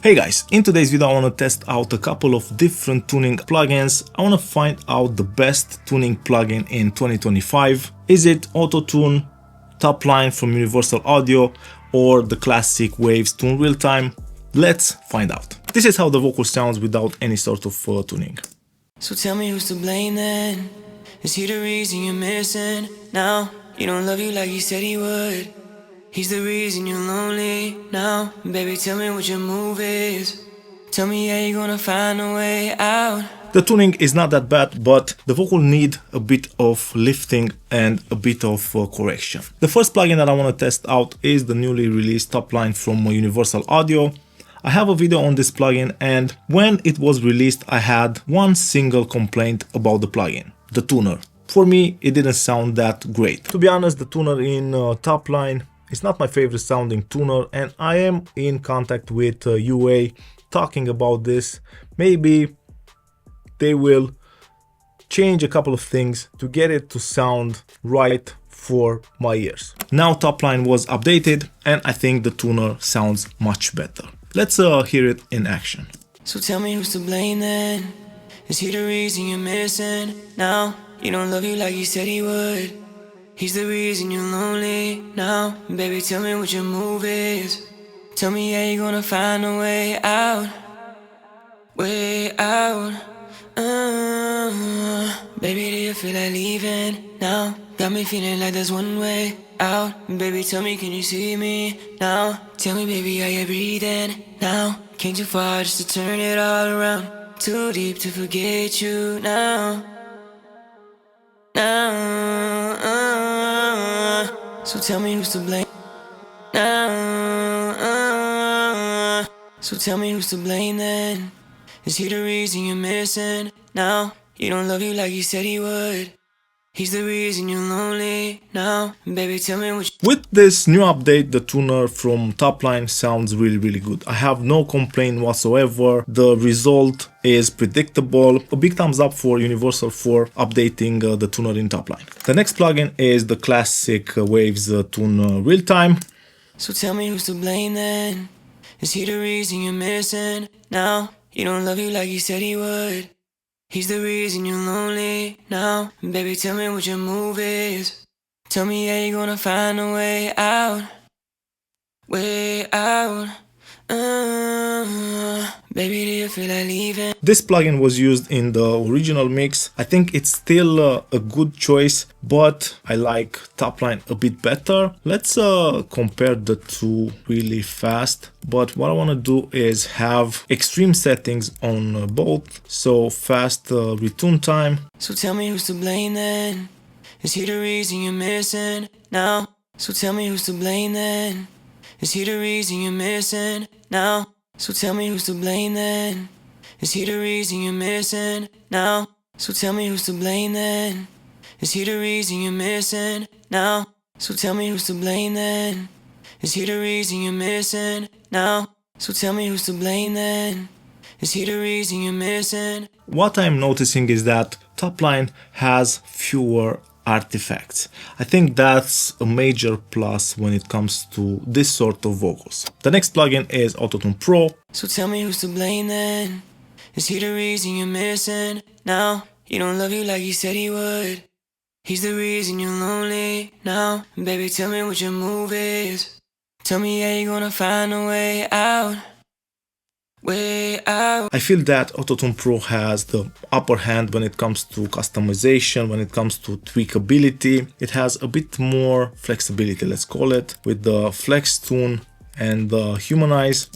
Hey guys, in today's video I want to test out a couple of different tuning plugins. I want to find out the best tuning plugin in 2025. Is it Auto-Tune, Top Line from Universal Audio, or the classic Waves Tune Real Time? Let's find out. This is how the vocal sounds without any sort of tuning. So tell me who's to blame then? Is he the reason you're missing now? He don't love you like he said he would. He's the reason you're lonely now. Baby, tell me what your move is. Tell me how you gonna find a way out. The tuning is not that bad, but the vocal need a bit of lifting and a bit of correction. The first plugin that I want to test out is the newly released Top Line from Universal Audio. I have a video on this plugin, and when it was released I had one single complaint about the plugin, the tuner. For me it didn't sound that great. To be honest, the tuner in Top Line is not my favorite sounding tuner, and I am in contact with UA talking about this. Maybe they will change a couple of things to get it to sound right for my ears. Now Top Line was updated and I think the tuner sounds much better. Let's hear it in action. So tell me who's to blame then? Is he the reason you're missing now? He don't love you like he said he would. He's the reason you're lonely now. Baby, tell me what your move is. Tell me how you gonna find a way out. Way out. Baby, do you feel like leaving now? Got me feeling like there's one way out. Baby, tell me, can you see me now? Tell me, baby, how you breathing now? Came too far just to turn it all around. Too deep to forget you now. So tell me who's to blame now. So tell me who's to blame then? Is he the reason you're missing now? He don't love you like he said he would. He's the reason you're lonely now. Baby, tell me what With this new update, the tuner from Top Line sounds really good. I have no complaint whatsoever. The result is predictable. A big thumbs up for Universal for updating the tuner in Top Line. The next plugin is the classic Waves Tune Real Time. So tell me who's to blame then? Is he the reason you're missing now? He don't love you like he said he would. He's the reason you're lonely now. Baby, tell me what your move is. Tell me how you gonna find a way out. Way out. Baby, do you feel like leaving? This plugin was used in the original mix. I think it's still a good choice, but I like Top Line a bit better. Let's compare the two really fast. But what I want to do is have extreme settings on both. So fast retune time. So tell me who's to blame then? Is he the reason you're missing now? So tell me who's to blame then? Is he the reason you're missing now? So tell me who's to blame then? Is he the reason you're missing now? So tell me who's to blame then? Is he the reason you're missing now? So tell me who's to blame then? Is he the reason you're missing now? So tell me who's to blame then? Is he the reason you're missing? What I'm noticing is that Top Line has fewer artifacts. I think that's a major plus when it comes to this sort of vocals. The next plugin is Auto-Tune Pro. So tell me who's to blame then? Is he the reason you're missing now? He don't love you like he said he would. He's the reason you're lonely now. Baby, tell me what your move is. Tell me how you gonna find a way out. Way out. I feel that Auto-Tune Pro has the upper hand when it comes to customization, when it comes to tweakability. It has a bit more flexibility, let's call it, with the flex tune and the humanize.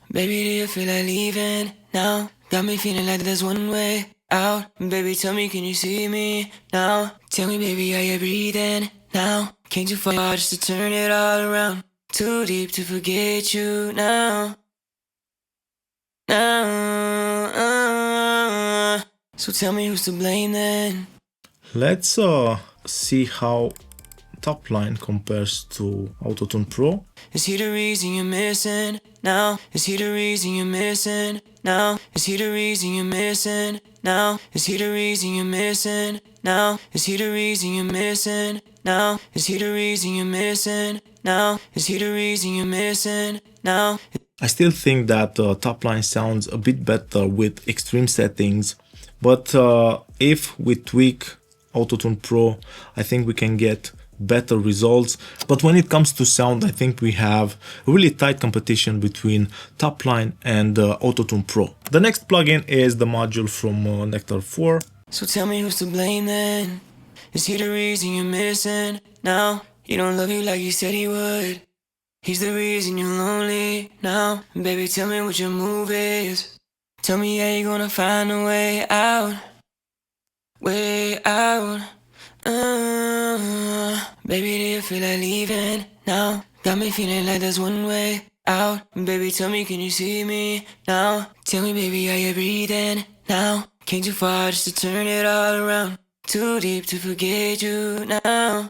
Baby, do you feel like leaving now? Got me feeling like there's one way out. Baby, tell me, can you see me now? Tell me, baby, how you breathing now? Came too far just to turn it all around. Too deep to forget you now. So tell me who's to blame then? Let's see how Top Line compares to Auto-Tune Pro. Is he the reason you're missing now? Is he the reason you're missing now? Is he the reason you're missing now? Is he the reason you're missing now? Is he the reason you're missing now? Is he the reason you're missing now? Is he the reason you're missing now? I still think that top line sounds a bit better with extreme settings, but if we tweak Auto-Tune Pro, I think we can get better results. But when it comes to sound, I think we have a really tight competition between top line and Auto-Tune Pro. The next plugin is the module from Nectar 4. So tell me who's to blame then? Is he the reason you're missing now? He don't love you like he said he would. He's the reason you're lonely now. Baby, tell me what your move is. Tell me how you gonna find a way out. Way out. Baby, do you feel like leaving now? Got me feeling like there's one way out. Baby, tell me, can you see me now? Tell me, baby, how you breathing now? Came too far just to turn it all around. Too deep to forget you now.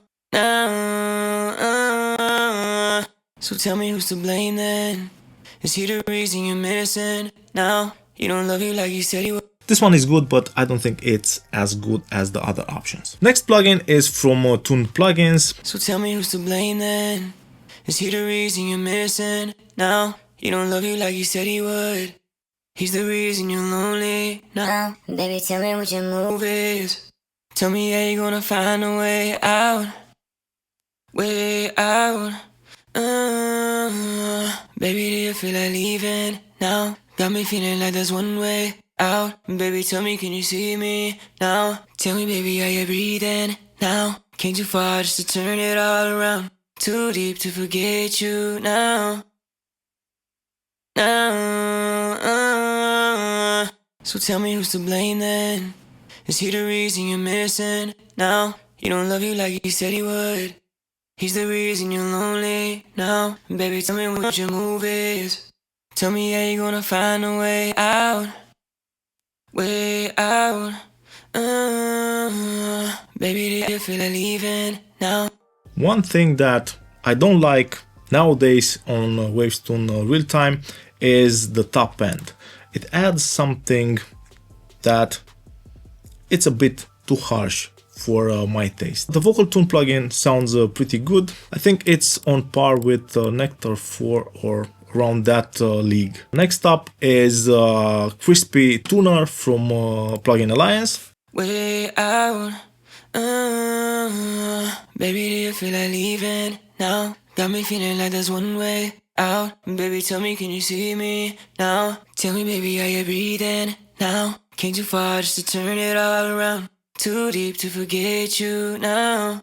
So tell me who's to blame then? Is he the reason you're missing now? He don't love you like he said he would. This one is good, but I don't think it's as good as the other options. Next plugin is from Tune Plugins. So tell me who's to blame then? Is he the reason you're missing now? He don't love you like he said he would. He's the reason you're lonely now. Baby, tell me what your move is. Tell me how you gonna find a way out. Way out. Baby, do you feel like leaving now? Got me feeling like there's one way out. Baby, tell me, can you see me now? Tell me, baby, how you breathing now? Came too far just to turn it all around. Too deep to forget you now. So tell me who's to blame then? Is he the reason you're missing now? He don't love you like he said he would. He's the reason you're lonely now. Baby, tell me what your move is. Tell me how you gonna find a way out. Way out. Baby, do you feel like leaving now? One thing that I don't like nowadays on Wavestone Real Time is the top end. It adds something that it's a bit too harsh for my taste. The Vocal Tune plugin sounds pretty good. I think it's on par with Nectar 4 or around that league. Next up is Crispy Tuner from Plugin Alliance. Way out. Baby, do you feel like leaving now? Got me feeling like there's one way out. Baby, tell me, can you see me now? Tell me, baby, how you breathing now? Came too far just to turn it all around. Too deep to forget you now.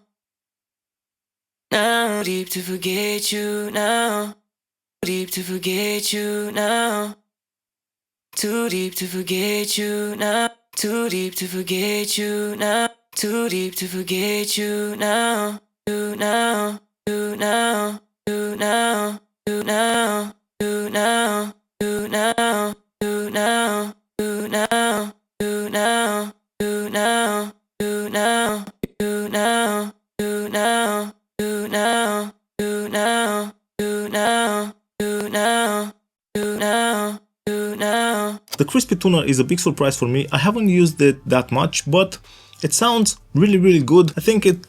Now, deep to forget you now. Deep to forget you now. Too deep to forget you now. Too deep to forget you now. Too deep to forget you now. You now. You now. You now. You now. You now. You now. You now. You now. You now. You now. You now. You now. You now. You now. You now. You now. You now. You now. You now. The Crispy Tuner is a big surprise for me. I haven't used it that much, but it sounds really good. I think it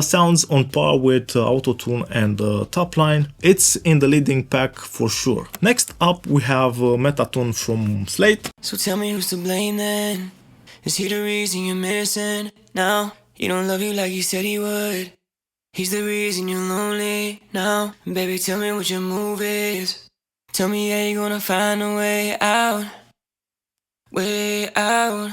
sounds on par with Auto-Tune and Top Line. It's in the leading pack for sure. Next up we have Metatune from Slate. So tell me who's to blame then? Is he the reason you're missing now? He don't love you like he said he would. He's the reason you're lonely now. Baby, tell me what your move is. Tell me how you gonna find a way out. Way out.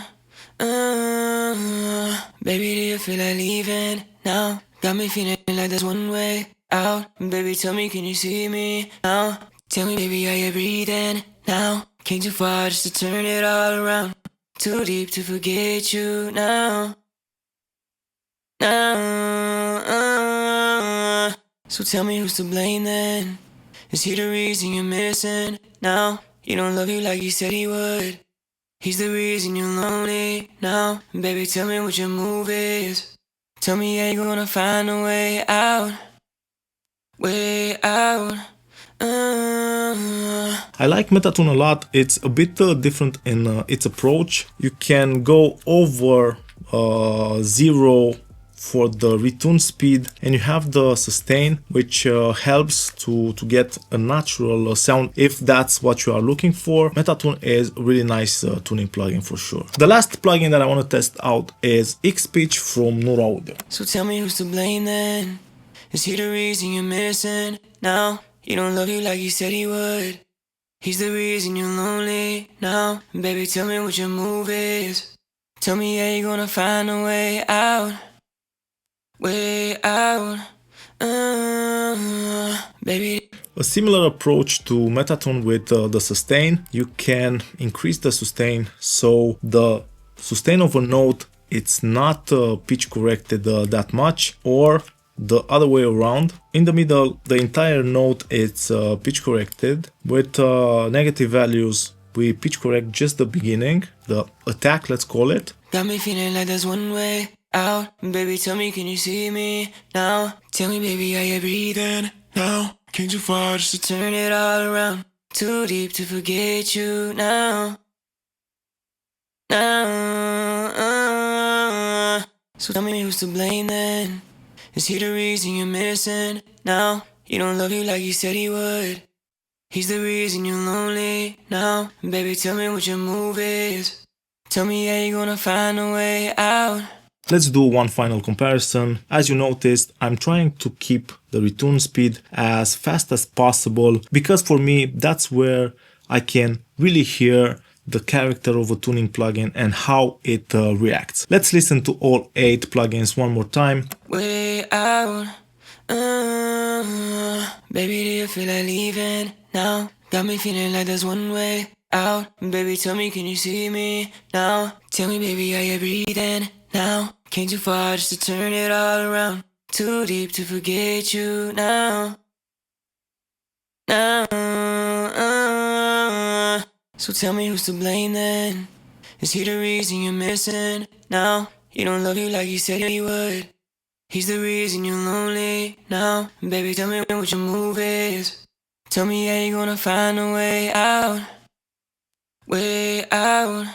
Baby, do you feel like leaving now? Got me feeling like there's one way out. Baby, tell me, can you see me now? Tell me, baby, how you breathing now? Came too far just to turn it all around. Too deep to forget you now. So tell me who's to blame then? Is he the reason you're missing now? He don't love you like he said he would. He's the reason you're lonely now. Baby, tell me what your move is. Tell me how you gonna find a way out. Way out. I like Metatune a lot. It's a bit different in its approach. You can go over 0, for the retune speed, and you have the sustain, which helps to get a natural sound if that's what you are looking for. Metatune is a really nice tuning plugin for sure. The last plugin that I want to test out is X-Pitch from Neuro Audio. So tell me who's to blame then? Is he the reason you're missing now? He don't love you like he said he would. He's the reason you're lonely now. Baby, tell me what your move is. Tell me how you gonna find a way out. Way out. Baby. A similar approach to Metatune with the sustain. You can increase the sustain so the sustain of a note it's not pitch corrected that much, or the other way around. In the middle, the entire note it's pitch corrected. With negative values, we pitch correct just the beginning, the attack, let's call it. Got me feeling like there's one way out. Baby, tell me, can you see me now? Tell me, baby, are you breathing now? Came too far just to turn it all around. Too deep to forget you now. So tell me who's to blame then? Is he the reason you're missing now? He don't love you like he said he would. He's the reason you're lonely now. Baby, tell me what your move is. Tell me how you gonna find a way out. Let's do one final comparison. As you noticed, I'm trying to keep the retune speed as fast as possible because for me, that's where I can really hear the character of a tuning plugin and how it reacts. Let's listen to all 8 plugins one more time. Way out. Baby, do you feel like leaving now? Got me feeling like there's one way out. Baby, tell me, can you see me now? Tell me, baby, are you breathing now? Came too far just to turn it all around. Too deep to forget you now. So tell me who's to blame then? Is he the reason you're missing now? He don't love you like he said he would. He's the reason you're lonely now. Baby, tell me what your move is. Tell me how you gonna find a way out. Way out.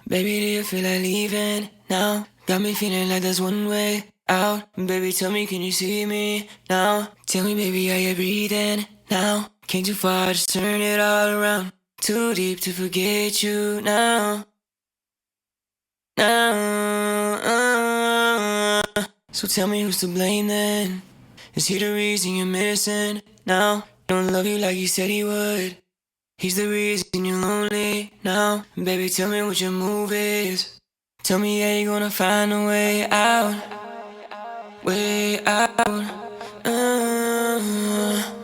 Baby, do you feel like leaving now? Got me feeling like there's one way out. Baby, tell me, can you see me now? Tell me, baby, are you breathing now? Came too far just to turn it all around. Too deep to forget you now. So tell me who's to blame then? Is he the reason you're missing now? Don't love you like he said he would. He's the reason you're lonely now. Baby, tell me what your move is. Tell me how you gonna find a way out. Way out.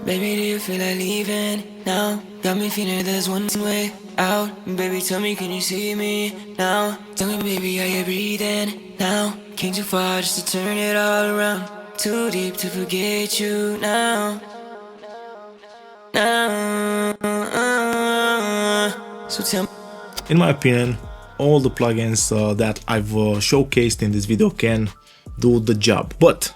Baby, do you feel like leaving now? Got me feeling there's one way out. Baby, tell me, can you see me now? Tell me, baby, are you breathing now? Came too far just to turn it all around. Too deep to forget you now. So tell me. In my opinion, all the plugins that I've showcased in this video can do the job, but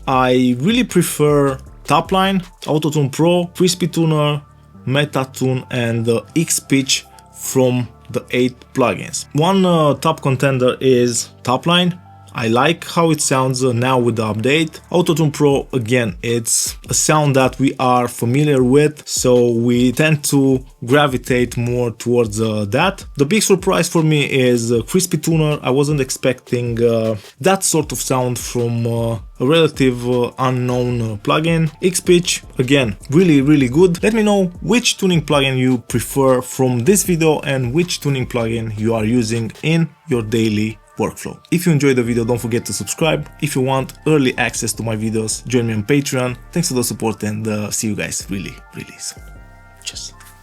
I really prefer Topline, Auto-Tune Pro, Crispy Tuner, Metatune and X-Pitch from the 8 plugins. One top contender is Topline. I like how it sounds now with the update. Auto-Tune Pro, again, it's a sound that we are familiar with, so we tend to gravitate more towards that. The big surprise for me is Crispy Tuner. I wasn't expecting that sort of sound from a relative unknown plugin. X-Pitch, again, really good. Let me know which tuning plugin you prefer from this video and which tuning plugin you are using in your daily workflow. If you enjoyed the video, don't forget to subscribe. If you want early access to my videos, join me on Patreon. Thanks for the support and see you guys really soon. Cheers.